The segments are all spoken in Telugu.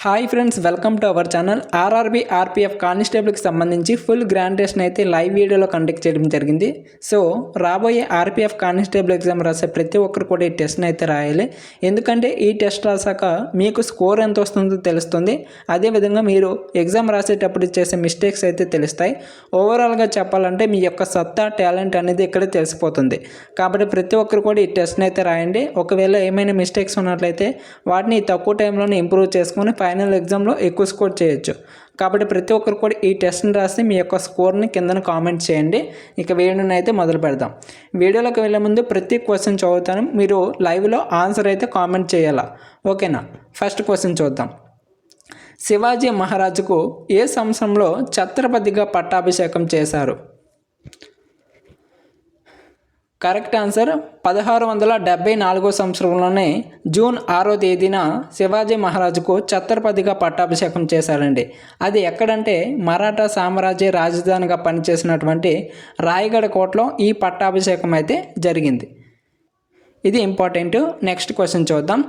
Hi friends, welcome to our channel. RRB RPF కానిస్టేబుల్కి సంబంధించి ఫుల్ గ్రాండ్ టెస్ట్ని అయితే లైవ్ వీడియోలో కండక్ట్ చేయడం జరిగింది. సో రాబోయే ఆర్పీఎఫ్ కానిస్టేబుల్ ఎగ్జామ్ రాసే ప్రతి ఒక్కరు కూడా ఈ టెస్ట్ని అయితే రాయాలి. ఎందుకంటే ఈ టెస్ట్ రాసాక మీకు స్కోర్ ఎంత వస్తుందో తెలుస్తుంది. అదేవిధంగా మీరు ఎగ్జామ్ రాసేటప్పుడు చేసే మిస్టేక్స్ అయితే తెలుస్తాయి. ఓవరాల్గా చెప్పాలంటే మీ యొక్క సత్తా, టాలెంట్ అనేది ఇక్కడే తెలిసిపోతుంది. కాబట్టి ప్రతి ఒక్కరు కూడా ఈ టెస్ట్ని అయితే రాయండి. ఒకవేళ ఏమైనా మిస్టేక్స్ ఉన్నట్లయితే వాటిని తక్కువ టైంలోనే ఇంప్రూవ్ చేసుకొని ఫైనల్ ఎగ్జామ్లో ఎక్కువ స్కోర్ చేయొచ్చు. కాబట్టి ప్రతి ఒక్కరు కూడా ఈ టెస్ట్ని రాసి మీ యొక్క స్కోర్ని కిందన కామెంట్ చేయండి. ఇక వీడియోని అయితే మొదలు పెడదాం. వీడియోలోకి వెళ్ళే ముందు ప్రతి క్వశ్చన్ చదువుతాను, మీరు లైవ్లో ఆన్సర్ అయితే కామెంట్ చేయాలా, ఓకేనా? ఫస్ట్ క్వశ్చన్ చూద్దాం. శివాజీ మహారాజుకు ఏ సంవత్సరంలో ఛత్రపతిగా పట్టాభిషేకం చేశారు? కరెక్ట్ ఆన్సర్ 1674 సంవత్సరంలోనే జూన్ 6వ తేదీన శివాజీ మహారాజుకు ఛత్రపతిగా పట్టాభిషేకం చేశారండి. అది ఎక్కడంటే మరాఠా సామ్రాజ్య రాజధానిగా పనిచేసినటువంటి రాయగఢ కోటలో ఈ పట్టాభిషేకం అయితే జరిగింది. ఇది ఇంపార్టెంట్. నెక్స్ట్ క్వశ్చన్ చూద్దాం.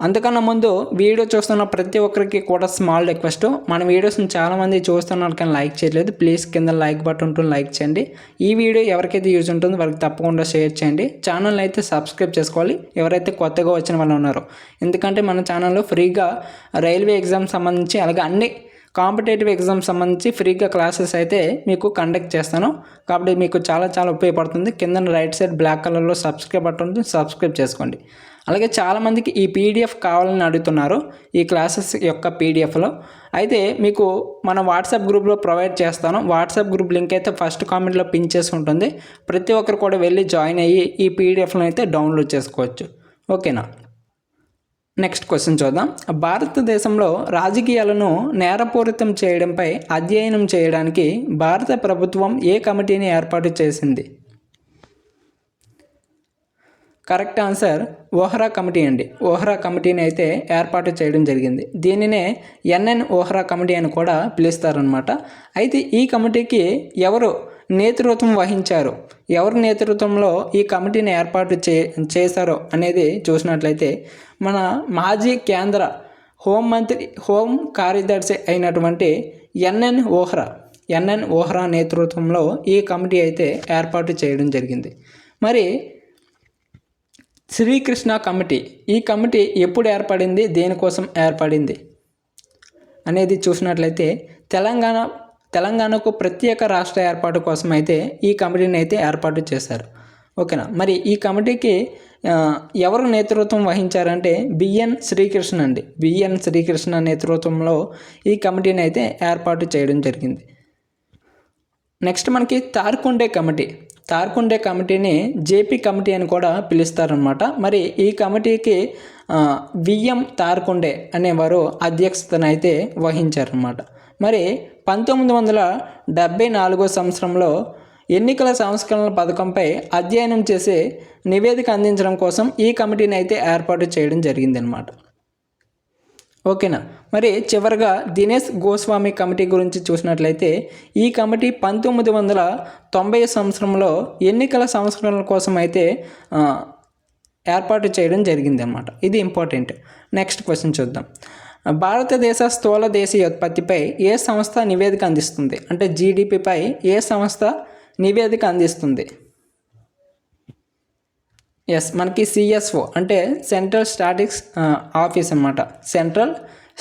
అంతకన్నా ముందు వీడియో చూస్తున్న ప్రతి ఒక్కరికి కూడా స్మాల్ రిక్వెస్ట్, మన వీడియోస్ని చాలామంది చూస్తున్నారు కానీ లైక్ చేయలేదు. ప్లీజ్ కింద లైక్ బటన్ ఉంటుంది, లైక్ చేయండి. ఈ వీడియో ఎవరికైతే యూజ్ ఉంటుందో వారికి తప్పకుండా షేర్ చేయండి. ఛానల్ అయితే సబ్స్క్రైబ్ చేసుకోవాలి ఎవరైతే కొత్తగా వచ్చిన వాళ్ళు ఉన్నారో. ఎందుకంటే మన ఛానల్లో ఫ్రీగా రైల్వే ఎగ్జామ్ సంబంధించి అలాగే అన్ని కాంపిటేటివ్ ఎగ్జామ్ సంబంధించి ఫ్రీగా క్లాసెస్ అయితే మీకు కండక్ట్ చేస్తాను. కాబట్టి మీకు చాలా ఉపయోగపడుతుంది. కింద రైట్ సైడ్ బ్లాక్ కలర్లో సబ్స్క్రైబ్ బటన్ ఉంటుంది, సబ్స్క్రైబ్ చేసుకోండి. అలాగే చాలామందికి ఈ పీడిఎఫ్ కావాలని అడుగుతున్నారు, ఈ క్లాసెస్ యొక్క పీడిఎఫ్లో. అయితే మీకు మన వాట్సాప్ గ్రూప్లో ప్రొవైడ్ చేస్తాను. వాట్సాప్ గ్రూప్ లింక్ అయితే ఫస్ట్ కామెంట్లో పిన్ చేసి ఉంటుంది. ప్రతి ఒక్కరు కూడా వెళ్ళి జాయిన్ అయ్యి ఈ పీడిఎఫ్లో అయితే డౌన్లోడ్ చేసుకోవచ్చు, ఓకేనా? నెక్స్ట్ క్వశ్చన్ చూద్దాం. భారతదేశంలో రాజకీయాలను నేరపూరితం చేయడంపై అధ్యయనం చేయడానికి భారత ప్రభుత్వం ఏ కమిటీని ఏర్పాటు చేసింది? కరెక్ట్ ఆన్సర్ ఓహ్రా కమిటీ అండి. ఓహ్రా కమిటీని అయితే ఏర్పాటు చేయడం జరిగింది. దీనినే ఎన్ఎన్ ఓహ్రా కమిటీ అని కూడా పిలుస్తారనమాట. అయితే ఈ కమిటీకి ఎవరు నేతృత్వం వహించారు, ఎవరి నేతృత్వంలో ఈ కమిటీని ఏర్పాటు చేశారో అనేది చూసినట్లయితే మన మాజీ కేంద్ర హోం కార్యదర్శి అయినటువంటి ఎన్ఎన్ ఓహ్రా నేతృత్వంలో ఈ కమిటీ అయితే ఏర్పాటు చేయడం జరిగింది. మరి శ్రీకృష్ణ కమిటీ, ఈ కమిటీ ఎప్పుడు ఏర్పడింది, దేనికోసం ఏర్పడింది అనేది చూసినట్లయితే తెలంగాణకు ప్రత్యేక రాష్ట్ర ఏర్పాటు కోసం అయితే ఈ కమిటీని అయితే ఏర్పాటు చేశారు, ఓకేనా? మరి ఈ కమిటీకి ఎవరు నేతృత్వం వహించారంటే బిఎన్ శ్రీకృష్ణ అండి. బిఎన్ శ్రీకృష్ణ నేతృత్వంలో ఈ కమిటీని అయితే ఏర్పాటు చేయడం జరిగింది. నెక్స్ట్ మనకి తార్కుండే కమిటీని జేపీ కమిటీ అని కూడా పిలుస్తారనమాట. మరి ఈ కమిటీకి విఎం తార్కుండే అనేవారు అధ్యక్షతను అయితే వహించారనమాట. మరి 1974 సంవత్సరంలో ఎన్నికల సంస్కరణల పథకంపై అధ్యయనం చేసి నివేదిక అందించడం కోసం ఈ కమిటీని అయితే ఏర్పాటు చేయడం జరిగిందనమాట, ఓకేనా? మరి చివరిగా దినేష్ గోస్వామి కమిటీ గురించి చూసినట్లయితే ఈ కమిటీ 1990 సంవత్సరంలో ఎన్నికల సంస్కరణల కోసం అయితే ఏర్పాటు చేయడం జరిగిందన్నమాట. ఇది ఇంపార్టెంట్. నెక్స్ట్ క్వశ్చన్ చూద్దాం. భారతదేశ స్థూల దేశీయోత్పత్తిపై ఏ సంస్థ నివేదిక అందిస్తుంది, అంటే జీడిపిపై ఏ సంస్థ నివేదిక అందిస్తుంది? ఎస్, మనకి సిఎస్ఓ అంటే సెంట్రల్ స్టాటిస్టిక్స్ ఆఫీస్ అన్నమాట. Central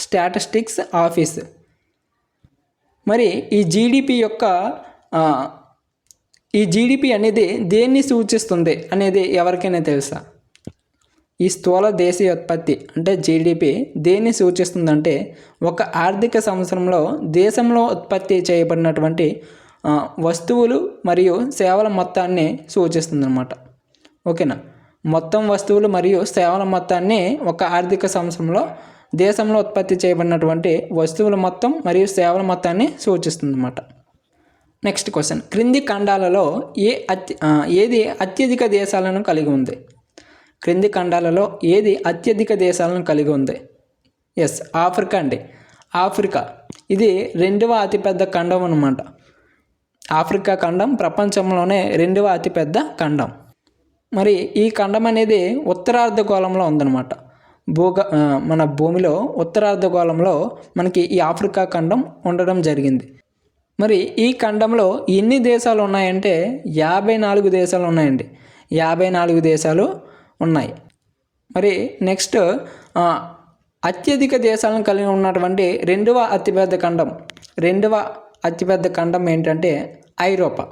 statistics office. మరి ఈ జీడిపి అనేది దేన్ని సూచిస్తుంది అనేది ఎవరికైనా తెలుసా? ఈ స్థూల దేశీయోత్పత్తి అంటే జీడిపి దేన్ని సూచిస్తుందంటే ఒక ఆర్థిక సంవత్సరంలో దేశంలో ఉత్పత్తి చేయబడినటువంటి వస్తువులు మరియు సేవల మొత్తాన్ని సూచిస్తుందన్నమాట, ఓకేనా? మొత్తం వస్తువులు మరియు సేవల మొత్తాన్ని ఒక ఆర్థిక సంవత్సరంలో దేశంలో ఉత్పత్తి చేయబడినటువంటి వస్తువుల మొత్తం మరియు సేవల మొత్తాన్ని సూచిస్తుందన్నమాట. Next question. క్రింది ఖండాలలో ఏది అత్యధిక దేశాలను కలిగి ఉంది? క్రింది ఖండాలలో ఏది అత్యధిక దేశాలను కలిగి ఉంది? ఎస్, ఆఫ్రికా అండి. ఆఫ్రికా ఇది 2వ అతిపెద్ద ఖండం అన్నమాట. ఆఫ్రికా ఖండం ప్రపంచంలోనే 2వ అతిపెద్ద ఖండం. మరి ఈ ఖండం అనేది ఉత్తరార్ధగోళంలో ఉందన్నమాట. మన భూమిలో ఉత్తరార్ధగోళంలో మనకి ఈ ఆఫ్రికా ఖండం ఉండడం జరిగింది. మరి ఈ ఖండంలో ఎన్ని దేశాలు ఉన్నాయంటే 54 దేశాలు ఉన్నాయండి. 54 దేశాలు ఉన్నాయి. మరి నెక్స్ట్ అత్యధిక దేశాలను కలిగి ఉన్నటువంటి రెండవ అతిపెద్ద ఖండం ఏంటంటే ఐరోపా.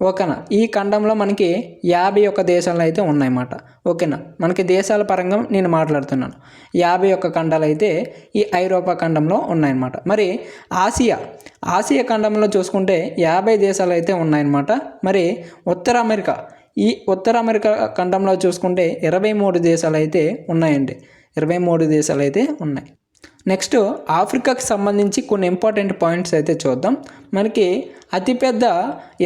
ఓకేనా. ఈ ఖండంలో మనకి 51 దేశాలు అయితే ఉన్నాయన్నమాట. ఓకేనా. మనకి దేశాల పరంగా నేను మాట్లాడుతున్నాను. 51 ఖండాలు అయితే ఈ ఐరోపా ఖండంలో ఉన్నాయన్నమాట. మరి ఆసియా ఖండంలో చూసుకుంటే 50 దేశాలు అయితే ఉన్నాయన్నమాట. మరి ఉత్తర అమెరికా ఖండంలో చూసుకుంటే 23 దేశాలు అయితే ఉన్నాయండి. 23 దేశాలు అయితే ఉన్నాయి. నెక్స్ట్ ఆఫ్రికాకి సంబంధించి కొన్ని ఇంపార్టెంట్ పాయింట్స్ అయితే చూద్దాం. మనకి అతిపెద్ద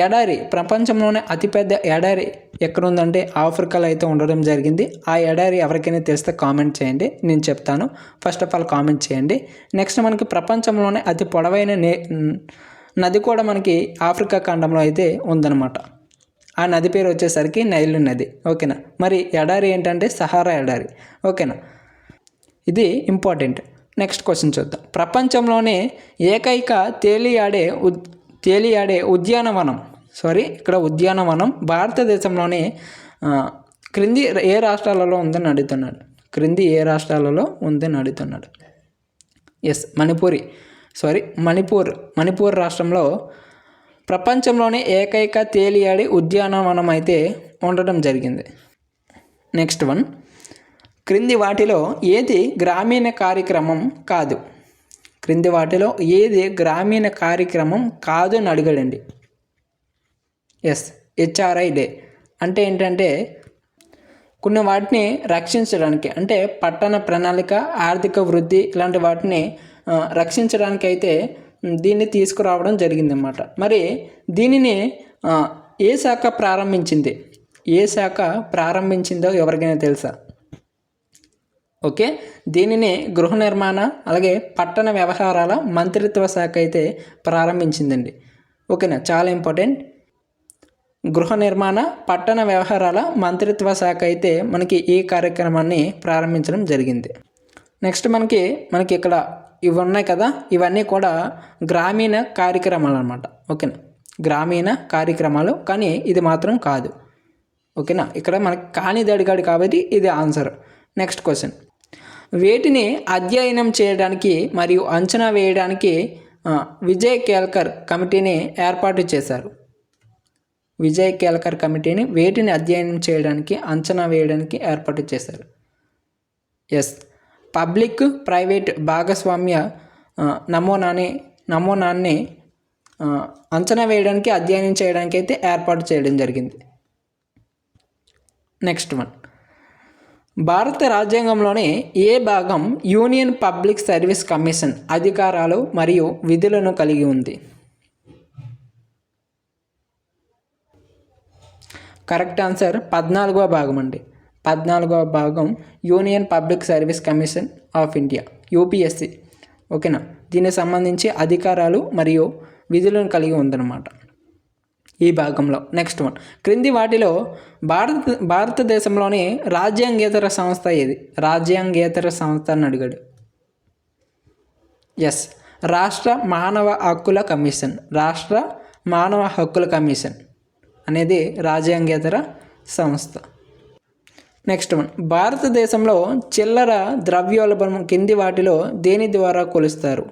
ఎడారి, ప్రపంచంలోనే అతిపెద్ద ఎడారి ఎక్కడుందంటే ఆఫ్రికాలో అయితే ఉండడం జరిగింది. ఆ ఎడారి ఎవరికైనా తెలిస్తే కామెంట్ చేయండి, నేను చెప్తాను. ఫస్ట్ ఆఫ్ ఆల్ కామెంట్ చేయండి. నెక్స్ట్ మనకి ప్రపంచంలోనే అతి పొడవైన నది కూడా మనకి ఆఫ్రికా ఖండంలో అయితే ఉందన్నమాట. ఆ నది పేరు వచ్చేసరికి నైల్ నది. ఓకేనా. మరి ఎడారి ఏంటంటే సహారా ఎడారి. ఓకేనా. ఇది ఇంపార్టెంట్. నెక్స్ట్ క్వశ్చన్ చూద్దాం. ప్రపంచంలోనే ఏకైక తేలియాడే ఉద్యానవనం భారతదేశంలోనే క్రింది ఏ రాష్ట్రాలలో ఉందని అడుగుతున్నాడు. ఎస్, మణిపూర్ రాష్ట్రంలో ప్రపంచంలోనే ఏకైక తేలియాడే ఉద్యానవనం అయితే ఉండడం జరిగింది. నెక్స్ట్ వన్, క్రింది వాటిలో ఏది గ్రామీణ కార్యక్రమం కాదు? అని అడగడండి. ఎస్, హెచ్ఆర్ఐ డే అంటే ఏంటంటే కొన్ని వాటిని రక్షించడానికి, అంటే పట్టణ ప్రణాళిక, ఆర్థిక వృద్ధి ఇలాంటి వాటిని రక్షించడానికి అయితే దీన్ని తీసుకురావడం జరిగిందన్నమాట. మరి దీనిని ఏ శాఖ ప్రారంభించిందో ఎవరికైనా తెలుసా? ఓకే, దీనిని గృహ నిర్మాణ అలాగే పట్టణ వ్యవహారాల మంత్రిత్వ శాఖ అయితే ప్రారంభించిందండి. ఓకేనా, చాలా ఇంపార్టెంట్. గృహ నిర్మాణ పట్టణ వ్యవహారాల మంత్రిత్వ శాఖ అయితే మనకి ఈ కార్యక్రమాన్ని ప్రారంభించడం జరిగింది. నెక్స్ట్ మనకి ఇక్కడ ఇవి ఉన్నాయి కదా, ఇవన్నీ కూడా గ్రామీణ కార్యక్రమాలు అన్నమాట. ఓకేనా, గ్రామీణ కార్యక్రమాలు, కానీ ఇది మాత్రం కాదు. ఓకేనా, ఇక్కడ మనకి కానిది అడిగాడు కాబట్టి ఇది ఆన్సర్. నెక్స్ట్ క్వశ్చన్, వేటిని అధ్యయనం చేయడానికి మరియు అంచనా వేయడానికి విజయ్ కేల్కర్ కమిటీని ఏర్పాటు చేశారు? వేటిని అధ్యయనం చేయడానికి, అంచనా వేయడానికి ఏర్పాటు చేశారు? ఎస్, పబ్లిక్ ప్రైవేట్ భాగస్వామ్య నమూనాన్ని అంచనా వేయడానికి, అధ్యయనం చేయడానికి అయితే ఏర్పాటు చేయడం జరిగింది. నెక్స్ట్ వన్, భారత రాజ్యాంగంలోని ఏ భాగం యూనియన్ పబ్లిక్ సర్వీస్ కమిషన్ అధికారాలు మరియు విధులను కలిగి ఉంది? కరెక్ట్ ఆన్సర్ 14వ భాగం అండి. 14వ భాగం union public service commission of India, UPSC. ఓకేనా, దీనికి సంబంధించి అధికారాలు మరియు విధులను కలిగి ఉందన్నమాట ఈ భాగంలో. నెక్స్ట్ వన్, క్రింది వాటిలో భారతదేశంలోని రాజ్యాంగేతర సంస్థ ఏది? అని అడిగాడు. ఎస్, రాష్ట్ర మానవ హక్కుల కమిషన్ అనేది రాజ్యాంగేతర సంస్థ. నెక్స్ట్ వన్, భారతదేశంలో చిల్లర ద్రవ్యోల్బణం కింది వాటిలో దేని ద్వారా కొలుస్తారు?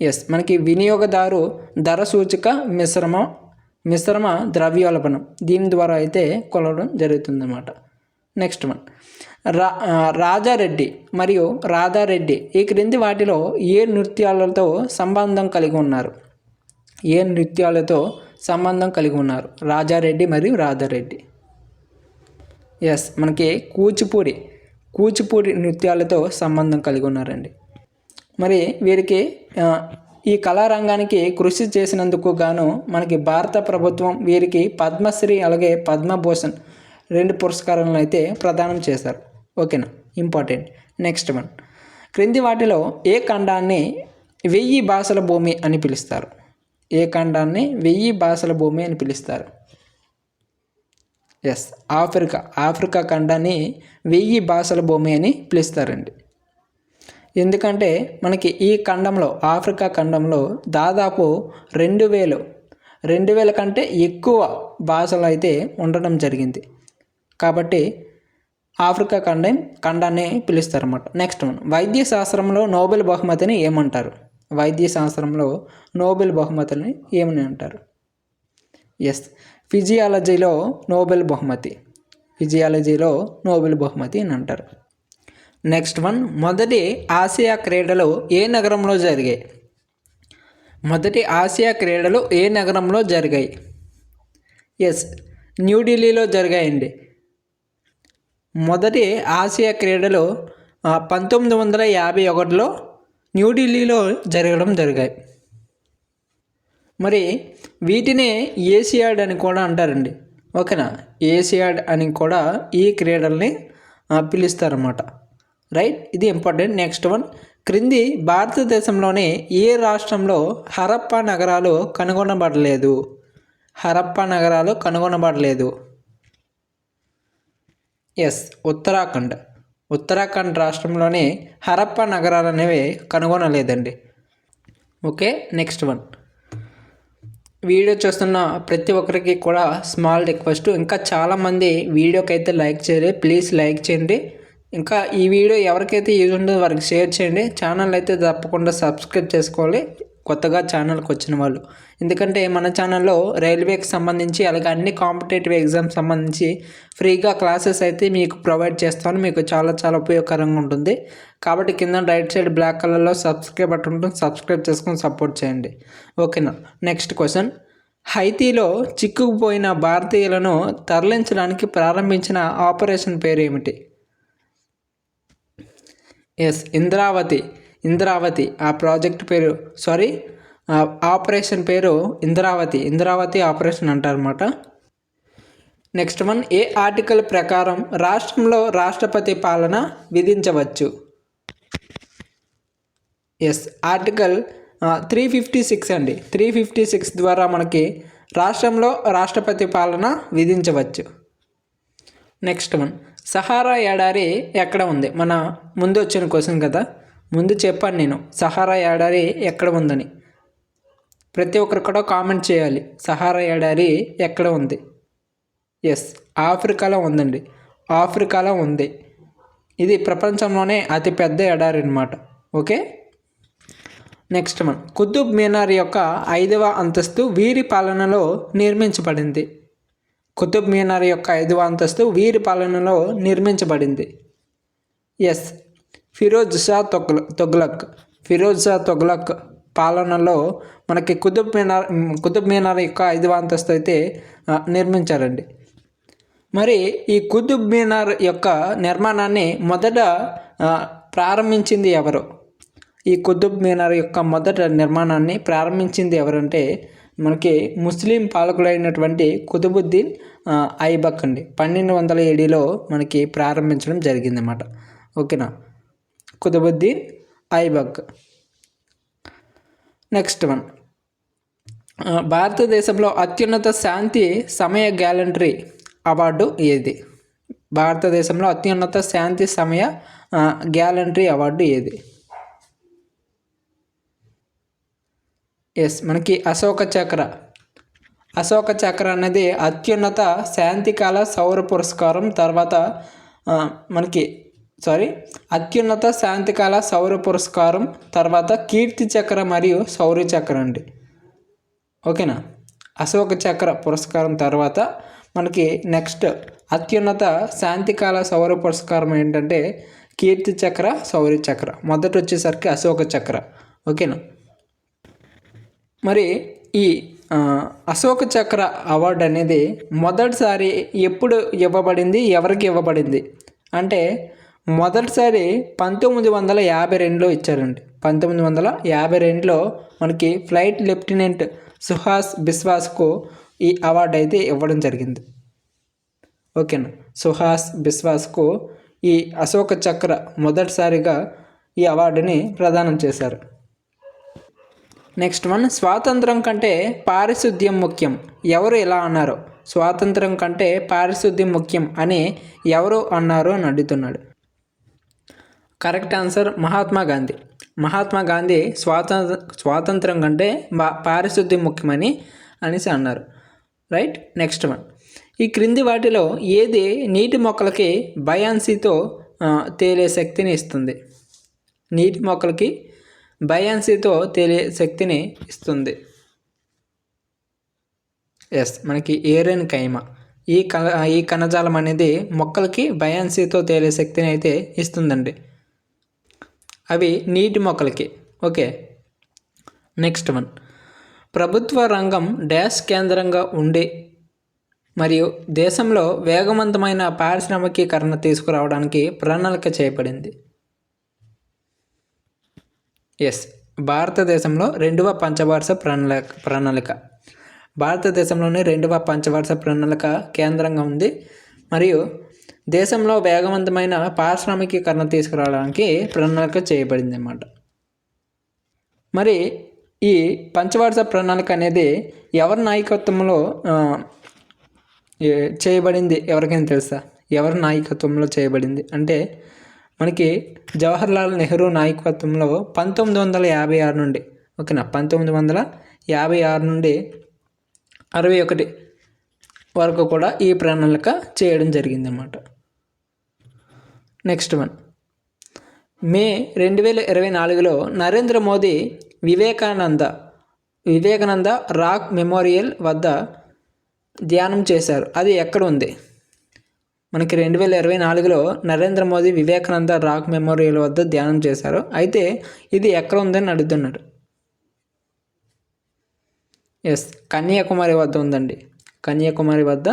ఎస్, మనకి వినియోగదారు ధర సూచిక మిశ్రమ ద్రవ్యోల్బణం, దీని ద్వారా అయితే కొలవడం జరుగుతుందన్నమాట. నెక్స్ట్ వన్, రాజారెడ్డి మరియు రాధారెడ్డి ఈ క్రింది వాటిలో ఏ నృత్యాలతో సంబంధం కలిగి ఉన్నారు? రాజారెడ్డి మరియు రాధారెడ్డి. ఎస్, మనకి కూచిపూడి నృత్యాలతో సంబంధం కలిగి ఉన్నారండి. మరి వీరికి ఈ కళారంగానికి కృషి చేసినందుకు గాను మనకి భారత ప్రభుత్వం వీరికి పద్మశ్రీ అలాగే పద్మభూషణ్ 2 పురస్కారాలను అయితే ప్రదానం చేశారు. ఓకేనా, ఇంపార్టెంట్. నెక్స్ట్ వన్, క్రింది వాటిలో ఏ ఖండాన్ని 1000 భాషల భూమి అని పిలుస్తారు? ఎస్, ఆఫ్రికా ఖండాన్ని 1000 భాషల భూమి అని పిలుస్తారండి. ఎందుకంటే మనకి ఈ ఖండంలో, ఆఫ్రికా ఖండంలో దాదాపు 2000 కంటే ఎక్కువ భాషలు అయితే ఉండడం జరిగింది. కాబట్టి ఆఫ్రికా ఖండాన్ని పిలుస్తారన్నమాట. నెక్స్ట్ వన్, వైద్య శాస్త్రంలో నోబెల్ బహుమతిని ఏమంటారు? వైద్య శాస్త్రంలో నోబెల్ బహుమతిని ఏమని అంటారు? ఎస్, ఫిజియాలజీలో నోబెల్ బహుమతి అని అంటారు. నెక్స్ట్ వన్, మొదటి ఆసియా క్రీడలు ఏ నగరంలో జరిగాయి? ఎస్, న్యూఢిల్లీలో జరిగాయండి. మొదటి ఆసియా క్రీడలు 1951లో న్యూఢిల్లీలో జరిగాయి. మరి వీటినే ఏసియాడ్ అని కూడా అంటారండి. ఓకేనా, ఏసియాడ్ అని కూడా ఈ క్రీడల్ని పిలుస్తారన్నమాట. రైట్, ఇది ఇంపార్టెంట్. నెక్స్ట్ వన్, క్రింది భారతదేశంలోని ఏ రాష్ట్రంలో హరప్పా నగరాలు కనుగొనబడలేదు? ఎస్, ఉత్తరాఖండ్ రాష్ట్రంలోని హరప్పా నగరాలు అనేవి కనుగొనలేదండి. ఓకే, నెక్స్ట్ వన్, వీడియో చూస్తున్న ప్రతి ఒక్కరికి కూడా స్మాల్ రిక్వెస్ట్, ఇంకా చాలామంది వీడియోకి అయితే లైక్ చేయలేదు, ప్లీజ్ లైక్ చేయండి. ఇంకా ఈ వీడియో ఎవరికైతే యూజ్ ఉంటుందో వారికి షేర్ చేయండి. ఛానల్ అయితే తప్పకుండా సబ్స్క్రైబ్ చేసుకోవాలి, కొత్తగా ఛానల్కి వచ్చిన వాళ్ళు. ఎందుకంటే మన ఛానల్లో రైల్వేకి సంబంధించి అలాగే అన్ని కాంపిటేటివ్ ఎగ్జామ్స్ సంబంధించి ఫ్రీగా క్లాసెస్ అయితే మీకు ప్రొవైడ్ చేస్తాను. మీకు చాలా ఉపయోగకరంగా ఉంటుంది. కాబట్టి కింద రైట్ సైడ్ బ్లాక్ కలర్లో సబ్స్క్రైబ్ బటన్ ఉంటుంది, సబ్స్క్రైబ్ చేసుకొని సపోర్ట్ చేయండి. ఓకేనా, నెక్స్ట్ క్వశ్చన్, హైతీలో చిక్కుకుపోయిన భారతీయులను తరలించడానికి ప్రారంభించిన ఆపరేషన్ పేరు ఏమిటి? ఎస్, ఇంద్రావతి ఆ ప్రాజెక్ట్ పేరు, ఆపరేషన్ పేరు ఇంద్రావతి ఆపరేషన్ అంటారన్నమాట. నెక్స్ట్ వన్, ఏ ఆర్టికల్ ప్రకారం రాష్ట్రంలో రాష్ట్రపతి పాలన విధించవచ్చు? ఎస్, ఆర్టికల్ 356 అండి. 356 ద్వారా మనకి రాష్ట్రంలో రాష్ట్రపతి పాలన విధించవచ్చు. నెక్స్ట్ వన్, సహారా ఎడారి ఎక్కడ ఉంది? మన ముందు వచ్చిన క్వశ్చన్ కదా, ముందు చెప్పాను నేను సహారా ఎడారి ఎక్కడ ఉందని. ప్రతి ఒక్కరు కూడా కామెంట్ చేయాలి, సహారా ఎడారి ఎక్కడ ఉంది? ఎస్, ఆఫ్రికాలో ఉందండి. ఇది ప్రపంచంలోనే అతిపెద్ద ఎడారి అన్నమాట. Okay, next one, Qutub Minar యొక్క 5వ అంతస్తు వీరి పాలనలో నిర్మించబడింది? ఎస్, ఫిరోజ్ షా తుగ్లక్ పాలనలో మనకి కుతుబ్ మీనార్ యొక్క 5వ అంతస్తు అయితే నిర్మించారండి. మరి ఈ కుతుబ్ మీనార్ యొక్క నిర్మాణాన్ని మొదట ప్రారంభించింది ఎవరు? ఈ కుతుబ్ మీనార్ యొక్క మొదట నిర్మాణాన్ని ప్రారంభించింది ఎవరంటే మనకి ముస్లిం పాలకుడైనటువంటి కుతుబుద్దీన్ ఐబక్ అండి. 1207లో మనకి ప్రారంభించడం జరిగిందన్నమాట. ఓకేనా, కుతుబుద్దీన్ ఐబక్. నెక్స్ట్ వన్, భారతదేశంలో అత్యున్నత శాంతి సమయ గ్యాలంటరీ అవార్డు ఏది? ఎస్, మనకి అశోక చక్ర అనేది అత్యున్నత శాంతికాల సౌర పురస్కారం. తర్వాత అత్యున్నత శాంతికాల సౌర పురస్కారం, తర్వాత కీర్తి చక్ర మరియు శౌర్య చక్ర అండి. ఓకేనా, అశోక చక్ర పురస్కారం తర్వాత మనకి నెక్స్ట్ అత్యున్నత శాంతికాల సౌర పురస్కారం ఏంటంటే కీర్తి చక్ర, శౌర్య చక్ర. మొదట వచ్చేసరికి అశోక చక్ర. ఓకేనా, మరి ఈ అశోక చక్ర అవార్డు అనేది మొదటిసారి ఎప్పుడు ఇవ్వబడింది, ఎవరికి ఇవ్వబడింది అంటే మొదటిసారి 1952లో ఇచ్చారండి. 1952లో మనకి ఫ్లైట్ లెఫ్టినెంట్ సుహాస్ బిస్వాస్కు ఈ అవార్డు అయితే ఇవ్వడం జరిగింది. ఓకేనా, సుహాస్ బిస్వాస్కు ఈ అశోక చక్ర మొదటిసారిగా ఈ అవార్డుని ప్రదానం చేశారు. నెక్స్ట్ వన్, స్వాతంత్రం కంటే పారిశుద్ధ్యం ముఖ్యం, ఎవరు ఇలా అన్నారు? స్వాతంత్రం కంటే పారిశుద్ధ్యం ముఖ్యం అని ఎవరు అన్నారు అని అడుగుతున్నాడు. Correct answer Mahatma Gandhi. మహాత్మా గాంధీ స్వాతంత్రం కంటే పారిశుద్ధ్యం ముఖ్యమని అనేసి అన్నారు. రైట్. నెక్స్ట్ వన్, ఈ క్రింది వాటిలో ఏది నీటి మొక్కలకి బయాన్సీతో తేలే శక్తిని ఇస్తుంది? నీటి మొక్కలకి బయాన్సీతో తేలే శక్తిని ఇస్తుంది. ఎస్, మనకి ఏరెన్ కైమా. ఈ కణజాలం అనేది మొక్కలకి బయాన్సీతో తేలే శక్తిని అయితే ఇస్తుందండి. అవి నీటి మొక్కలకి. ఓకే. నెక్స్ట్ వన్, ప్రభుత్వ రంగం డాష్ కేంద్రంగా ఉండి మరియు దేశంలో వేగవంతమైన పారిశ్రామికీకరణ తీసుకురావడానికి ప్రణాళిక చేయబడింది. ఎస్, భారతదేశంలో 2వ పంచవార్ష ప్రణాళిక. భారతదేశంలోని 2వ పంచవార్ష ప్రణాళిక కేంద్రంగా ఉంది మరియు దేశంలో వేగవంతమైన పారిశ్రామికీకరణ తీసుకురావడానికి ప్రణాళిక చేయబడింది అన్నమాట. మరి ఈ పంచవార్ష ప్రణాళిక అనేది ఎవరి నాయకత్వంలో చేయబడింది? ఎవరికైనా తెలుసా? ఎవరి నాయకత్వంలో చేయబడింది అంటే మనకి జవహర్లాల్ నెహ్రూ నాయకత్వంలో 1956 నుండి, ఓకేనా, 1956 నుండి 61 వరకు కూడా ఈ ప్రణాళిక చేయడం జరిగిందన్నమాట. నెక్స్ట్ వన్, మే 2024లో నరేంద్ర మోదీ వివేకానంద రాక్ మెమోరియల్ వద్ద ధ్యానం చేశారు. అది ఎక్కడ ఉంది? మనకి 2024లో నరేంద్ర మోదీ వివేకానంద రాక్ మెమోరియల్ వద్ద ధ్యానం చేశారు. అయితే ఇది ఎక్కడ ఉందని అడుగుతున్నాడు. ఎస్, కన్యాకుమారి వద్ద ఉందండి. కన్యాకుమారి వద్ద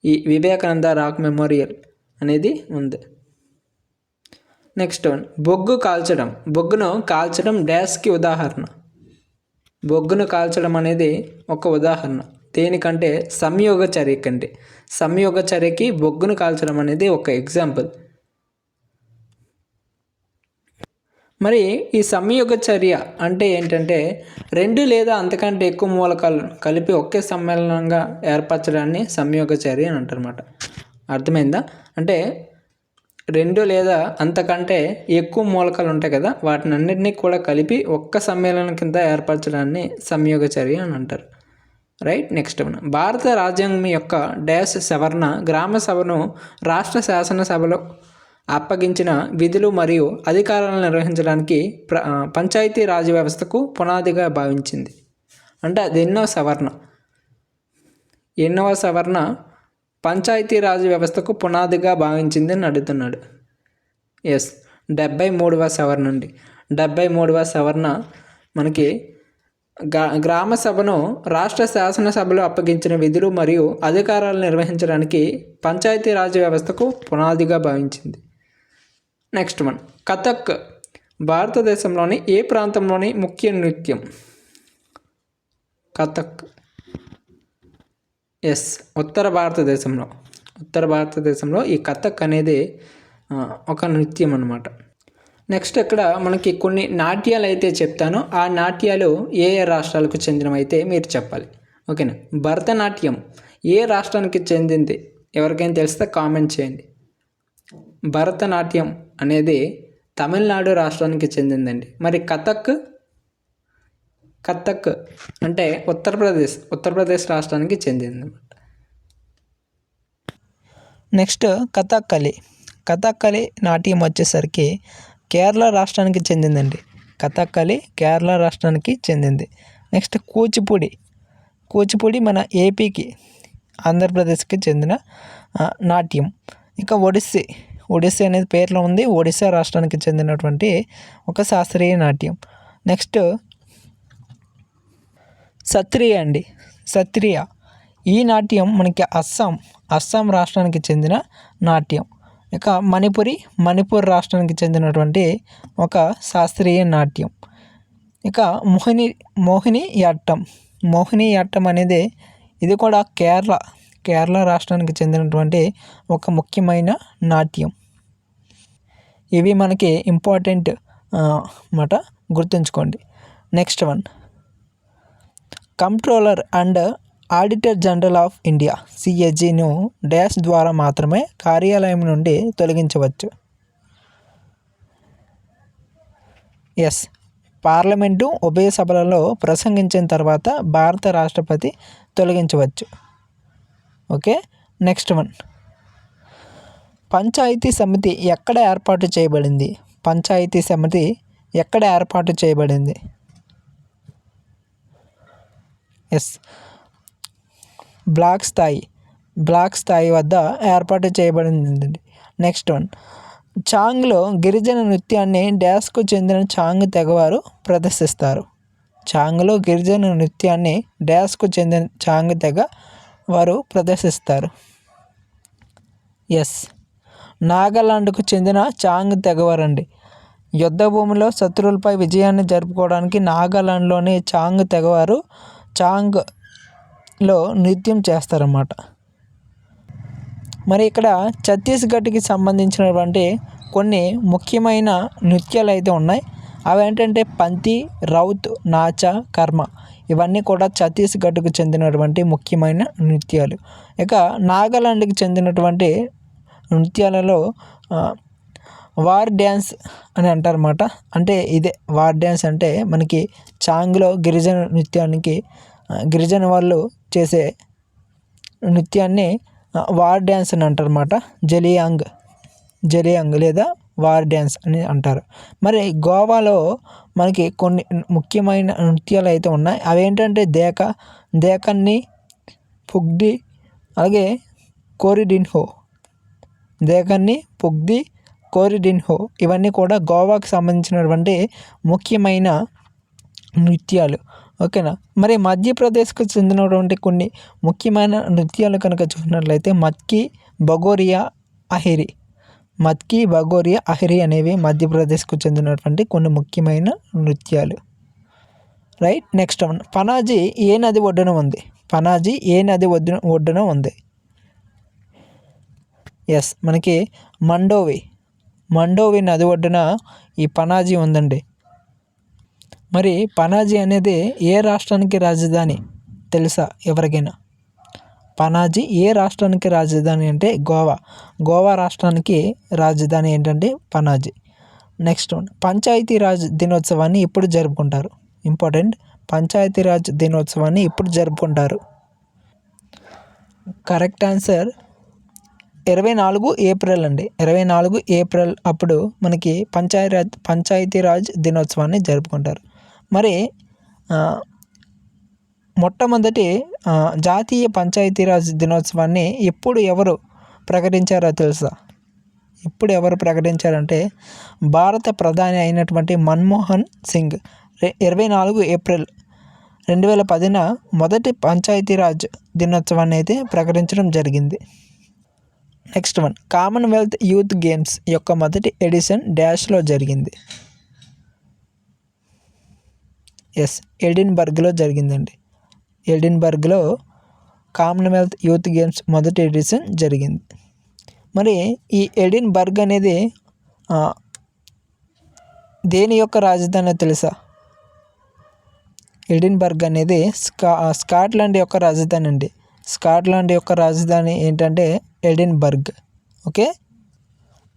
ఈ వివేకానంద రాక్ మెమోరియల్ అనేది ఉంది. నెక్స్ట్ వన్, బొగ్గును కాల్చడం డాష్కి ఉదాహరణ? బొగ్గును కాల్చడం అనేది ఒక ఉదాహరణ దేనికంటే సంయోగ చర్యకండి. సంయోగ చర్యకి బొగ్గును కాల్చడం అనేది ఒక ఎగ్జాంపుల్. మరి ఈ సంయోగ చర్య అంటే ఏంటంటే 2 లేదా అంతకంటే ఎక్కువ మూలకాలు కలిపి ఒకే సమ్మేళనంగా ఏర్పరచడాన్ని సంయోగ చర్య అని అంటారన్నమాట. అర్థమైందా? అంటే 2 లేదా అంతకంటే ఎక్కువ మూలకాలు ఉంటాయి కదా, వాటిని అన్నింటినీ కూడా కలిపి ఒక్క సమ్మేళనం కింద ఏర్పరచడాన్ని సంయోగ చర్య అని అంటారు. రైట్. నెక్స్ట్ వన్, భారత రాజ్యాంగం యొక్క డాష్ సవరణ గ్రామ సభను రాష్ట్ర శాసనసభలో అప్పగించిన విధులు మరియు అధికారాలను నిర్వహించడానికి పంచాయతీ రాజ్ వ్యవస్థకు పునాదిగా భావించింది. అంటే అది ఎన్నవ సవరణ పంచాయతీ రాజ్ వ్యవస్థకు పునాదిగా భావించింది అని అడుగుతున్నాడు. ఎస్, 73వ సవరణ అండి. 73వ సవరణ మనకి గ్రామ సభను రాష్ట్ర శాసనసభలో అప్పగించిన విధులు మరియు అధికారాలు నిర్వహించడానికి పంచాయతీ రాజ్ వ్యవస్థకు పునాదిగా భావించింది. నెక్స్ట్ వన్, కథక్ భారతదేశంలోని ఏ ప్రాంతంలోని ముఖ్య నృత్యం? కథక్. ఎస్, ఉత్తర భారతదేశంలో ఈ కథక్ అనేది ఒక నృత్యం అన్నమాట. నెక్స్ట్ ఇక్కడ మనకి కొన్ని నాట్యాలు అయితే చెప్తాను. ఆ నాట్యాలు ఏ రాష్ట్రాలకు చెందినవైతే మీరు చెప్పాలి. ఓకేనా? భరతనాట్యం ఏ రాష్ట్రానికి చెందింది? ఎవరికైనా తెలిస్తే కామెంట్ చేయండి. భరతనాట్యం అనేది తమిళనాడు రాష్ట్రానికి చెందిందండి. మరి కథక్ అంటే ఉత్తరప్రదేశ్ రాష్ట్రానికి చెందింది. నెక్స్ట్ కథక్కలి నాట్యం వచ్చేసరికి కేరళ రాష్ట్రానికి చెందిందండి. కథక్కలి కేరళ రాష్ట్రానికి చెందింది. నెక్స్ట్ కూచిపూడి మన ఏపీకి, ఆంధ్రప్రదేశ్కి చెందిన నాట్యం. ఇక ఒడిస్సీ అనేది పేరులో ఉంది. ఒడిస్సా రాష్ట్రానికి చెందినటువంటి ఒక శాస్త్రీయ నాట్యం. నెక్స్ట్ సత్రియ. ఈ నాట్యం మనకి అస్సాం రాష్ట్రానికి చెందిన నాట్యం. ఇక మణిపూర్ రాష్ట్రానికి చెందినటువంటి ఒక శాస్త్రీయ నాట్యం. ఇక మోహినియాట్టం అనేది ఇది కూడా కేరళ రాష్ట్రానికి చెందినటువంటి ఒక ముఖ్యమైన నాట్యం. ఇవి మనకి ఇంపార్టెంట్ మాట, గుర్తుంచుకోండి. Next one, controller and auditor general of India సిఏజిను డాష్ ద్వారా మాత్రమే కార్యాలయం నుండి తొలగించవచ్చు. ఎస్, పార్లమెంటు ఉభయ సభలలో ప్రసంగించిన తర్వాత భారత రాష్ట్రపతి తొలగించవచ్చు. Okay, next one. పంచాయతీ సమితి ఎక్కడ ఏర్పాటు చేయబడింది? పంచాయతీ సమితి ఎక్కడ ఏర్పాటు చేయబడింది? ఎస్, బ్లాక్ స్థాయి వద్ద ఏర్పాటు చేయబడింది. Next one. చాంగ్లో గిరిజన నృత్యాన్ని డాష్కు చెందిన చాంగ్ తెగవారు ప్రదర్శిస్తారు. చాంగ్లో గిరిజన నృత్యాన్ని డాష్కు చెందిన చాంగ్ తెగ వారు ప్రదర్శిస్తారు. ఎస్, నాగాలాండ్కు చెందిన చాంగ్ తెగవారండి. యుద్ధ భూమిలో శత్రువులపై విజయాన్ని జరుపుకోవడానికి నాగాలాండ్లోని చాంగ్ తెగవారు చాంగ్లో నృత్యం చేస్తారన్నమాట. మరి ఇక్కడ ఛత్తీస్గఢ్కి సంబంధించినటువంటి కొన్ని ముఖ్యమైన నృత్యాలు అయితే ఉన్నాయి. అవి ఏంటంటే పంతి, రౌత్, నాచా, కర్మ. ఇవన్నీ కూడా ఛత్తీస్గఢ్కు చెందినటువంటి ముఖ్యమైన నృత్యాలు. ఇక నాగాలాండ్కి చెందినటువంటి నృత్యాలలో వార్ డ్యాన్స్ అని అంటారన్నమాట. అంటే ఇదే వార్ డ్యాన్స్ అంటే మనకి చాంగ్లో గిరిజన నృత్యానికి గిరిజన వాళ్ళు చేసే నృత్యాన్ని వార్ డ్యాన్స్ అని అంటారన్నమాట. జలియాంగ్ లేదా వార్ డ్యాన్స్ అని అంటారు. మరి గోవాలో మనకి కొన్ని ముఖ్యమైన నృత్యాలు అయితే ఉన్నాయి. అవి ఏంటంటే దేకన్ని, పుగ్ది, అలాగే కోరిడిన్హో ఇవన్నీ కూడా గోవాకు సంబంధించినటువంటి ముఖ్యమైన నృత్యాలు. ఓకేనా. మరి మధ్యప్రదేశ్కు చెందినటువంటి కొన్ని ముఖ్యమైన నృత్యాలు కనుక చూసినట్లయితే మత్కి, బగోరియా, అహిరి అనేవి మధ్యప్రదేశ్కు చెందినటువంటి కొన్ని ముఖ్యమైన నృత్యాలు. రైట్. Next one. పనాజీ ఏ నది ఒడ్డున ఉంది? ఎస్, మనకి మండోవి నది ఒడ్డున ఈ పనాజీ ఉందండి. మరి పనాజీ అనేది ఏ రాష్ట్రానికి రాజధాని తెలుసా ఎవరికైనా? పనాజీ ఏ రాష్ట్రానికి రాజధాని అంటే గోవా రాష్ట్రానికి రాజధాని ఏంటంటే పనాజీ. Next one. పంచాయతీరాజ్ దినోత్సవాన్ని ఎప్పుడు జరుపుకుంటారు? ఇంపార్టెంట్. పంచాయతీరాజ్ దినోత్సవాన్ని ఎప్పుడు జరుపుకుంటారు? కరెక్ట్ ఆన్సర్ 24 ఏప్రిల్ అండి. 24 ఏప్రిల్ అప్పుడు మనకి పంచాయతీరాజ్ దినోత్సవాన్ని జరుపుకుంటారు. మరి మొట్టమొదటి జాతీయ పంచాయతీరాజ్ దినోత్సవాన్ని ఎవరు ప్రకటించారో తెలుసా? ఎవరు ప్రకటించారంటే భారత ప్రధాని అయినటువంటి మన్మోహన్ సింగ్ 24 ఏప్రిల్ 2010న మొదటి పంచాయతీరాజ్ దినోత్సవాన్ని అయితే ప్రకటించడం జరిగింది. Next one. Commonwealth youth games యొక్క మొదటి ఎడిషన్ డాష్లో జరిగింది? ఎస్, ఎడిన్బర్గ్లో జరిగిందండి. ఎడిన్బర్గ్లో కామన్వెల్త్ యూత్ గేమ్స్ మొదటి ఎడిషన్ జరిగింది. మరి ఈ ఎడిన్బర్గ్ అనేది దేని యొక్క రాజధాని తెలుసా? ఎడిన్బర్గ్ అనేది స్కాట్లాండ్ యొక్క రాజధాని అండి. స్కాట్లాండ్ యొక్క రాజధాని ఏంటంటే ఎడిన్బర్గ్. ఓకే.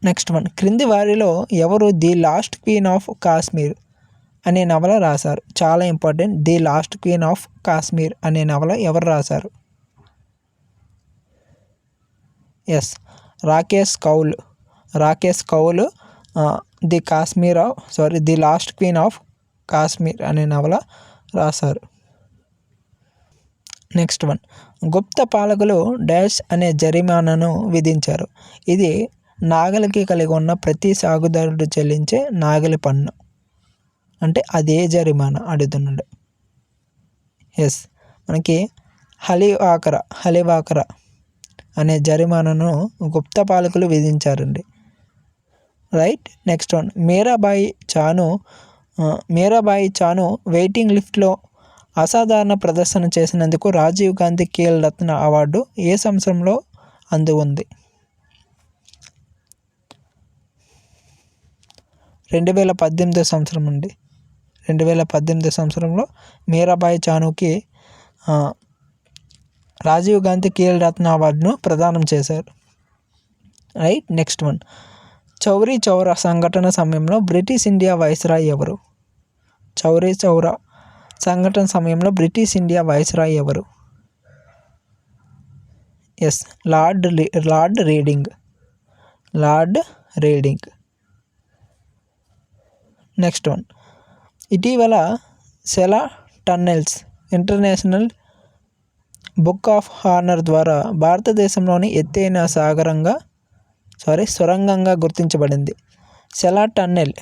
Next one. క్రింది వారిలో ఎవరు the last queen of Kashmir అనే నవల రాశారు? చాలా important. The last queen of Kashmir అనే నవల ఎవరు రాశారు? Yes, Rakesh Kaul the last queen of Kashmir అనే నవల రాశారు. Next one. గుప్త పాలకులు డాష్ అనే జరిమానాను విధించారు. ఇది నాగలికి కలిగి ఉన్న ప్రతి సాగుదారుడు చెల్లించే నాగలి పన్ను. అంటే అదే జరిమానా అడుగుతున్నాడు. ఎస్, మనకి హలివాకర అనే జరిమానాను గుప్త పాలకులు విధించారండి. Right. Next one. Mirabai Chanu weighting లిఫ్ట్లో అసాధారణ ప్రదర్శన చేసినందుకు రాజీవ్ గాంధీ ఖేల్ రత్న అవార్డు ఏ సంవత్సరంలో అందుకుంది? 2018 సంవత్సరం అండి. 2018 సంవత్సరంలో మీరాబాయి చానుకి రాజీవ్ గాంధీ ఖేల్ రత్న అవార్డును ప్రదానం చేశారు. Right. Next one, Chauri Chaura సంఘటన సమయంలో బ్రిటిష్ ఇండియా వైస్రాయ్ ఎవరు? చౌరీ చౌరా సంఘటన సమయంలో బ్రిటిష్ ఇండియా వైస్రాయ్ ఎవరు? Yes, Lord Reading. Lord Reading. Next one, ఇటీవల Sela tunnels international book of honour ద్వారా భారతదేశంలోని ఎత్తైన సొరంగంగా గుర్తించబడింది. సెలా టన్నెల్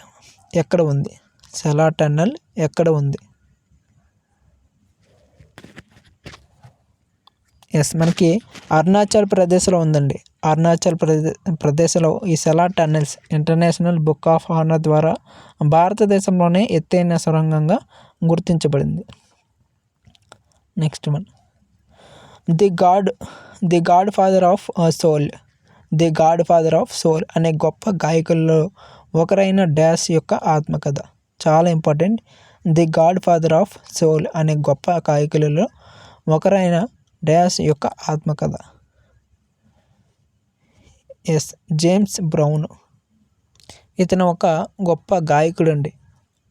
ఎక్కడ ఉంది? సెలా టన్నెల్ ఎక్కడ ఉంది? ఎస్, మనకి అరుణాచల్ ప్రదేశ్లో ఉందండి. అరుణాచల్ ప్రదేశ్లో ఈ Sela tunnels international book of honour ద్వారా భారతదేశంలోనే ఎత్తైన సొరంగంగా గుర్తించబడింది. Next one, the godfather of soul. The godfather of soul అనే గొప్ప గాయకుల్లో ఒకరైన డాష్ యొక్క ఆత్మకథ. చాలా important. The godfather of soul అనే గొప్ప గాయకులలో ఒకరైన డాష్ యొక్క ఆత్మకథ. Yes, James Brown. ఇతను ఒక గొప్ప గాయకుడు అండి.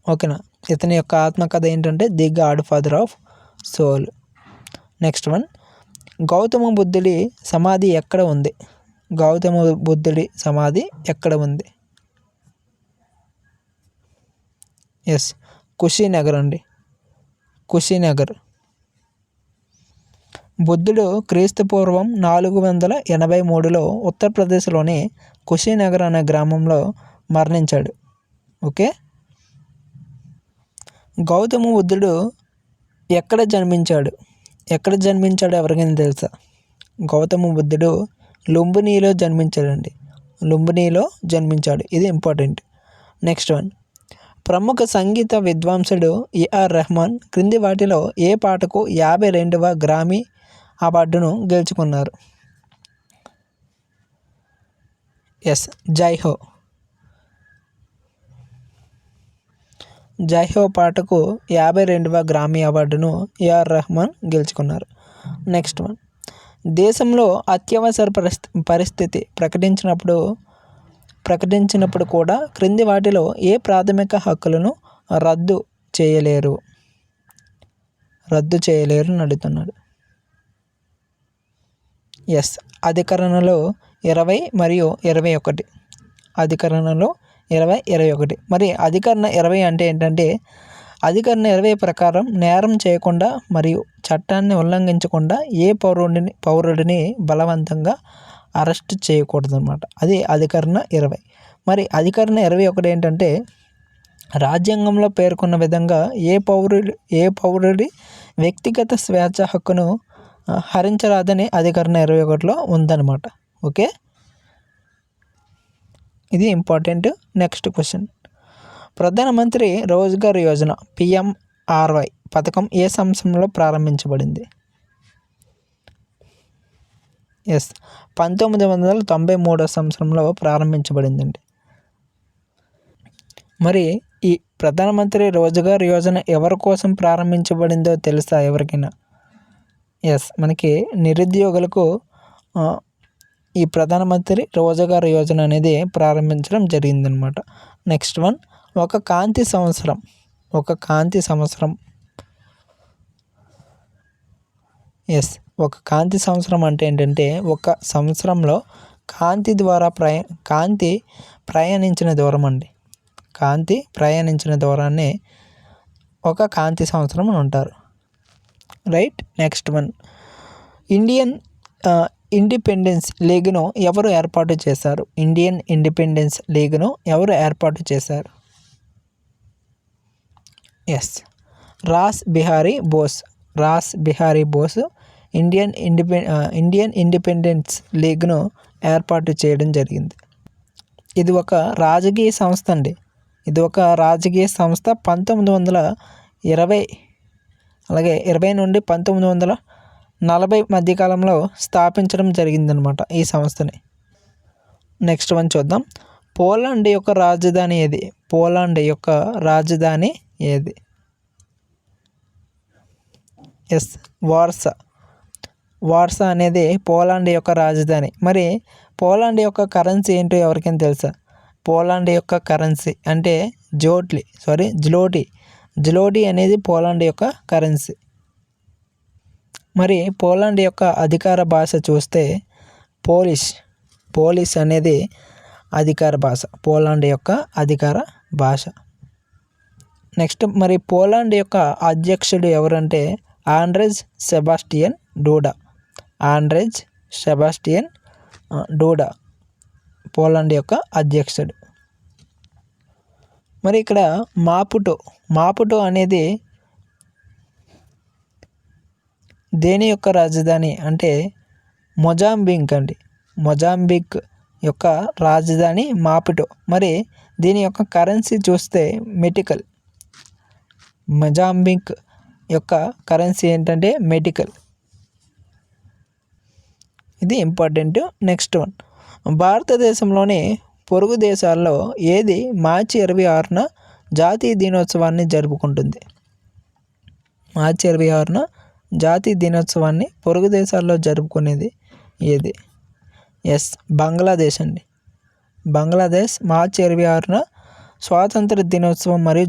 ఓకేనా. ఇతని యొక్క ఆత్మకథ ఏంటంటే the godfather of soul. Next one, Gautama బుద్ధుడి సమాధి ఎక్కడ ఉంది? గౌతమ బుద్ధుడి సమాధి ఎక్కడ ఉంది? ఎస్, కుషీనగర్ అండి. కుషీనగర్. బుద్ధుడు క్రీస్తుపూర్వం 483లో ఉత్తరప్రదేశ్లోని కుషీనగర్ అనే గ్రామంలో మరణించాడు. ఓకే. గౌతమ బుద్ధుడు ఎక్కడ జన్మించాడు? ఎవరికైనా తెలుసా? గౌతమ బుద్ధుడు లుంబినీలో జన్మించాడండి. లుంబినీలో జన్మించాడు. ఇది ఇంపార్టెంట్. నెక్స్ట్ వన్, ప్రముఖ సంగీత విద్వాంసుడు ఏఆర్ రెహమాన్ క్రింది వాటిలో ఏ పాటకు 52వ గ్రామీ అవార్డును గెలుచుకున్నారు? ఎస్, జై హో. జై హో పాటకు 52వ గ్రామీ అవార్డును ఏఆర్ రెహమాన్ గెలుచుకున్నారు. నెక్స్ట్ వన్, దేశంలో అత్యవసర పరిస్థితి ప్రకటించినప్పుడు కూడా క్రింది వాటిలో ఏ ప్రాథమిక హక్కులను రద్దు చేయలేరు అని అడుగుతున్నాడు. ఎస్, అధికరణలో 20 మరియు 21. అధికరణలో 20, 21. మరి అధికరణ 20 అంటే ఏంటంటే అధికరణ 20 ప్రకారం నేరం చేయకుండా మరియు చట్టాన్ని ఉల్లంఘించకుండా ఏ పౌరుడిని బలవంతంగా అరెస్ట్ చేయకూడదు అనమాట. అది అధికరణ 20. మరి అధికరణ 21 ఏంటంటే రాజ్యాంగంలో పేర్కొన్న విధంగా ఏ పౌరుడి వ్యక్తిగత స్వేచ్ఛ హక్కును హరించరాదని అధికరణ 21లో ఉందన్నమాట. ఓకే, ఇది ఇంపార్టెంట్. నెక్స్ట్ క్వశ్చన్, ప్రధానమంత్రి రోజ్గార్ యోజన PMRY పథకం ఏ సంవత్సరంలో ప్రారంభించబడింది? ఎస్, 1993 సంవత్సరంలో ప్రారంభించబడిందండి. మరి ఈ ప్రధానమంత్రి రోజ్గార్ యోజన ఎవరి కోసం ప్రారంభించబడిందో తెలుసా ఎవరికైనా? ఎస్, మనకి నిరుద్యోగులకు ఈ ప్రధానమంత్రి రోజ్గార్ యోజన అనేది ప్రారంభించడం జరిగిందనమాట. నెక్స్ట్ వన్, ఒక కాంతి సంవత్సరం. ఎస్, ఒక కాంతి సంవత్సరం అంటే ఏంటంటే ఒక సంవత్సరంలో కాంతి ప్రయాణించిన దూరం అండి. కాంతి ప్రయాణించిన దూరాన్ని ఒక కాంతి సంవత్సరం అని అంటారు. Right. Next one, Indian independence లీగ్ను ఎవరు ఏర్పాటు చేశారు? ఇండియన్ ఇండిపెండెన్స్ లీగ్ను ఎవరు ఏర్పాటు చేశారు? Yes, Ras Bihari Bose Indian independence లీగ్ను ఏర్పాటు చేయడం జరిగింది. ఇది ఒక రాజకీయ సంస్థ అండి. 1920 అలాగే 20 నుండి 1940 మధ్యకాలంలో స్థాపించడం జరిగిందనమాట ఈ సంస్థని. నెక్స్ట్ వన్ చూద్దాం. పోలాండ్ యొక్క రాజధాని ఏది? Yes, Warsaw. వార్సా అనేది పోలాండ్ యొక్క రాజధాని. మరి పోలాండ్ యొక్క కరెన్సీ ఏంటో ఎవరికైనా తెలుసా? పోలాండ్ యొక్క కరెన్సీ అంటే జ్లోటీ అనేది పోలాండ్ యొక్క కరెన్సీ. మరి పోలాండ్ యొక్క అధికార భాష చూస్తే పోలిష్ అనేది అధికార భాష, పోలాండ్ యొక్క అధికార భాష. నెక్స్ట్ మరి పోలాండ్ యొక్క అధ్యక్షుడు ఎవరంటే ఆండ్రెజ్ సెబాస్టియన్ డూడా పోలాండ్ యొక్క అధ్యక్షుడు. మరి ఇక్కడ మాపుటో అనేది దేని యొక్క రాజధాని అంటే మొజాంబిక్ యొక్క రాజధాని మాపుటో. మరి దీని యొక్క కరెన్సీ చూస్తే మెటికల్. మొజాంబిక్ యొక్క కరెన్సీ ఏంటంటే మెటికల్. ఇది ఇంపార్టెంట్. నెక్స్ట్ వన్, భారతదేశంలోని పొరుగు దేశాల్లో ఏది మార్చి 26న జాతీయ దినోత్సవాన్ని జరుపుకుంటుంది? మార్చి 26న జాతీయ దినోత్సవాన్ని పొరుగు దేశాల్లో జరుపుకునేది ఏది? ఎస్, బంగ్లాదేశ్ అండి. బంగ్లాదేశ్ మార్చి 26న స్వాతంత్ర దినోత్సవం మరియు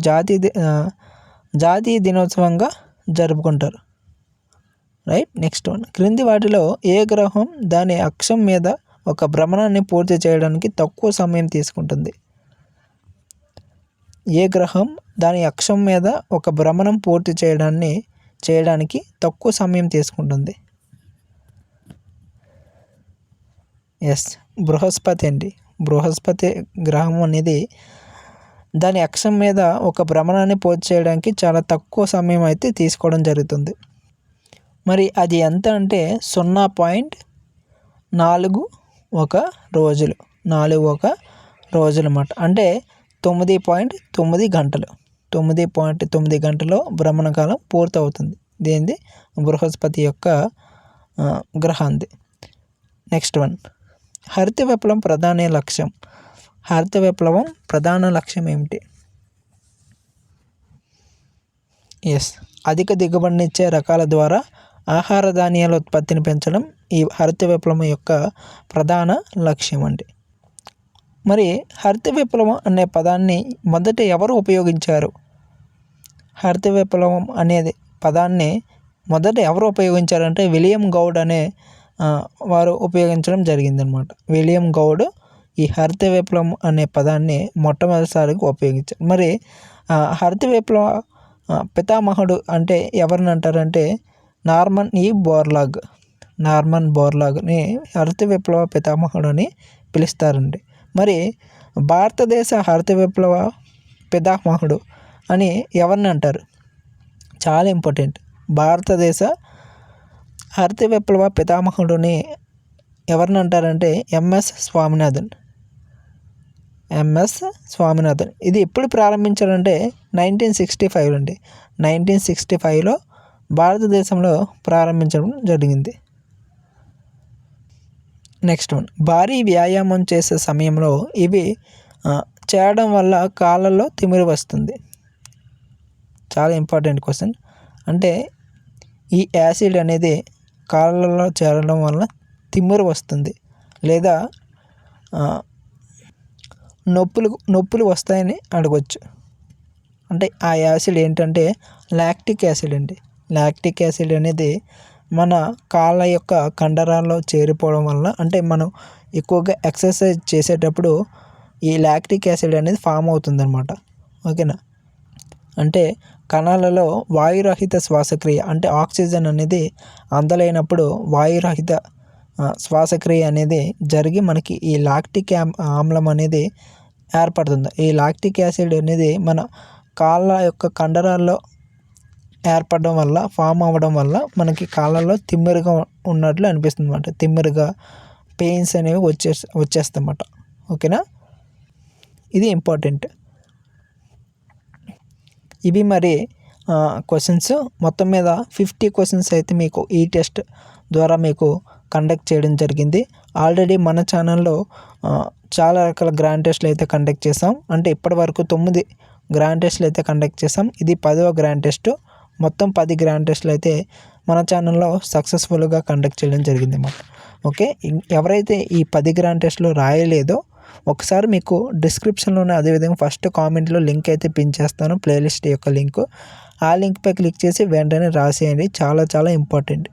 జాతీయ దినోత్సవంగా జరుపుకుంటారు. రైట్. నెక్స్ట్ వన్, క్రింది వాటిలో ఏ గ్రహం దాని అక్షం మీద ఒక భ్రమణాన్ని పూర్తి చేయడానికి తక్కువ సమయం తీసుకుంటుంది? ఏ గ్రహం దాని అక్షం మీద ఒక భ్రమణం పూర్తి చేయడానికి తక్కువ సమయం తీసుకుంటుంది? ఎస్, బృహస్పతి అండి. బృహస్పతి గ్రహం అనేది దాని అక్షం మీద ఒక భ్రమణాన్ని పూర్తి చేయడానికి చాలా తక్కువ సమయం అయితే తీసుకోవడం జరుగుతుంది. మరి అది ఎంత అంటే 0.41 రోజులు. 41 రోజులు అన్నమాట. అంటే 9.9 గంటలు. 9.9 గంటలో భ్రమణకాలం పూర్తవుతుంది. దేనిది? బృహస్పతి యొక్క గ్రహాంది. నెక్స్ట్ వన్, హరిత విప్లవం ప్రధాన లక్ష్యం ఏమిటి? ఎస్, అధిక దిగుబడినిచ్చే రకాల ద్వారా ఆహార ధాన్యాల ఉత్పత్తిని పెంచడం ఈ హరిత విప్లవం యొక్క ప్రధాన లక్ష్యం అండి. మరి హరిత విప్లవం అనే పదాన్ని మొదట ఎవరు ఉపయోగించారు? హరిత విప్లవం అనేది పదాన్ని మొదట ఎవరు ఉపయోగించారంటే విలియం గౌడ్ అనే వారు ఉపయోగించడం జరిగిందనమాట. విలియం గౌడ్ ఈ హరిత విప్లవం అనే పదాన్ని మొట్టమొదటిసారిగా ఉపయోగించారు. మరి హరిత విప్లవ పితామహుడు అంటే ఎవరిని అంటారంటే నార్మన్ బోర్లాగ్ని హరిత విప్లవ పితామహుడు అని పిలుస్తారండి. మరి భారతదేశ హరిత విప్లవ పితామహుడు అని ఎవరిని అంటారు? చాలా ఇంపార్టెంట్. భారతదేశ హరిత విప్లవ పితామహుడుని ఎవరిని అంటారంటే ఎంఎస్ స్వామినాథన్. ఇది ఎప్పుడు ప్రారంభించారంటే 1965 అండి. 1965లో భారతదేశంలో ప్రారంభించడం జరిగింది. నెక్స్ట్ వన్, భారీ వ్యాయామం చేసే సమయంలో ఇవి చేయడం వల్ల కాళ్ళల్లో తిమ్మిరి వస్తుంది. చాలా ఇంపార్టెంట్ క్వశ్చన్. అంటే ఈ యాసిడ్ అనేది కాళ్ళలో చేరడం వల్ల తిమ్మిరి వస్తుంది లేదా నొప్పులు వస్తాయని అడగవచ్చు. అంటే ఆ యాసిడ్ ఏంటంటే లాక్టిక్ యాసిడ్ అండి. లాక్టిక్ యాసిడ్ అనేది మన కాళ్ళ యొక్క కండరాల్లో చేరిపోవడం వల్ల, అంటే మనం ఎక్కువగా ఎక్సర్సైజ్ చేసేటప్పుడు ఈ లాక్టిక్ యాసిడ్ అనేది ఫామ్ అవుతుందన్నమాట. ఓకేనా? అంటే కణాలలో వాయురహిత శ్వాసక్రియ అంటే ఆక్సిజన్ అనేది అందలేనప్పుడు వాయురహిత శ్వాసక్రియ అనేది జరిగి మనకి ఈ లాక్టిక్ ఆమ్లం అనేది ఏర్పడుతుంది. ఈ లాక్టిక్ యాసిడ్ అనేది మన కాళ్ళ యొక్క కండరాల్లో ఏర్పడడం వల్ల, ఫామ్ అవ్వడం వల్ల మనకి కాళ్ళల్లో తిమ్మిరిగా ఉన్నట్లు అనిపిస్తుంది అన్నమాట. తిమ్మిరిగా పెయిన్స్ అనేవి వచ్చేస్తాయన్నమాట. ఓకేనా? ఇది ఇంపార్టెంట్. ఇవి మరి క్వశ్చన్స్ మొత్తం మీద 50 క్వశ్చన్స్ అయితే మీకు ఈ టెస్ట్ ద్వారా మీకు కండక్ట్ చేయడం జరిగింది. ఆల్రెడీ మన ఛానల్లో చాలా రకాల గ్రాండ్ టెస్ట్లు అయితే కండక్ట్ చేసాం. అంటే ఇప్పటి వరకు 9 గ్రాండ్ టెస్ట్లు అయితే కండక్ట్ చేసాం. ఇది 10వ గ్రాండ్ టెస్ట్. మొత్తం 10 గ్రాండ్ టెస్ట్లు అయితే మన ఛానల్లో సక్సెస్ఫుల్గా కండక్ట్ చేయడం జరిగింది అన్నమాట. ఓకే, ఎవరైతే ఈ 10 గ్రాండ్ టెస్ట్లు రాయలేదో ఒకసారి మీకు డిస్క్రిప్షన్లోనే అదేవిధంగా ఫస్ట్ కామెంట్లో లింక్ అయితే పిన్ చేస్తాను, ప్లేలిస్ట్ యొక్క లింకు. ఆ లింక్పై క్లిక్ చేసి వెంటనే రాసేయండి. చాలా చాలా ఇంపార్టెంట్.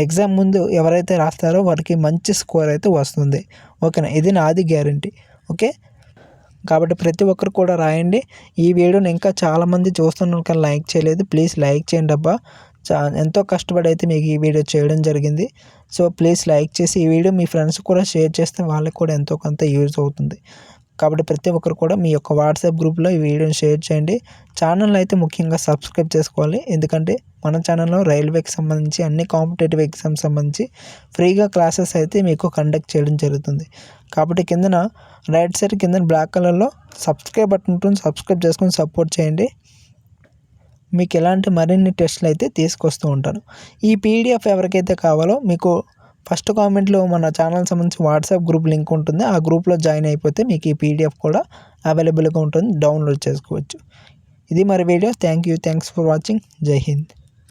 ఎగ్జామ్ ముందు ఎవరైతే రాస్తారో వారికి మంచి స్కోర్ అయితే వస్తుంది. ఓకేనా, ఇది నాది గ్యారంటీ. ఓకే, కాబట్టి ప్రతి ఒక్కరు కూడా రాయండి. ఈ వీడియోని ఇంకా చాలామంది చూస్తున్నారు కానీ లైక్ చేయలేదు. ప్లీజ్ లైక్ చేయండి అబ్బా. ఎంతో కష్టపడి అయితే మీకు ఈ వీడియో చేయడం జరిగింది. సో ప్లీజ్ లైక్ చేసి ఈ వీడియో మీ ఫ్రెండ్స్ కూడా షేర్ చేస్తే వాళ్ళకి కూడా ఎంతో కొంత యూజ్ అవుతుంది. కాబట్టి ప్రతి ఒక్కరు కూడా మీ యొక్క వాట్సాప్ గ్రూప్లో ఈ వీడియోని షేర్ చేయండి. ఛానల్ అయితే ముఖ్యంగా సబ్స్క్రైబ్ చేసుకోవాలి. ఎందుకంటే మన ఛానల్లో రైల్వేకి సంబంధించి అన్ని కాంపిటేటివ్ ఎగ్జామ్స్ సంబంధించి ఫ్రీగా క్లాసెస్ అయితే మీకు కండక్ట్ చేయడం జరుగుతుంది. కాబట్టి కిందన రైట్ సైడ్ కింద బ్లాక్ కలర్లో సబ్స్క్రైబ్ బటన్ ఉంటుంది, సబ్స్క్రైబ్ చేసుకొని సపోర్ట్ చేయండి. మీకు ఎలాంటి మరిన్ని టెస్టులు అయితే తీసుకొస్తూ ఉంటాను. ఈ పీడిఎఫ్ ఎవరికైతే కావాలో మీకు ఫస్ట్ కామెంట్లో మన ఛానల్ సంబంధించి వాట్సాప్ గ్రూప్ లింక్ ఉంటుంది. ఆ గ్రూప్లో జాయిన్ అయిపోతే మీకు ఈ పీడిఎఫ్ కూడా అవైలబుల్గా ఉంటుంది, డౌన్లోడ్ చేసుకోవచ్చు. ఇది మరి వీడియో. Thanks for watching. జై హింద్.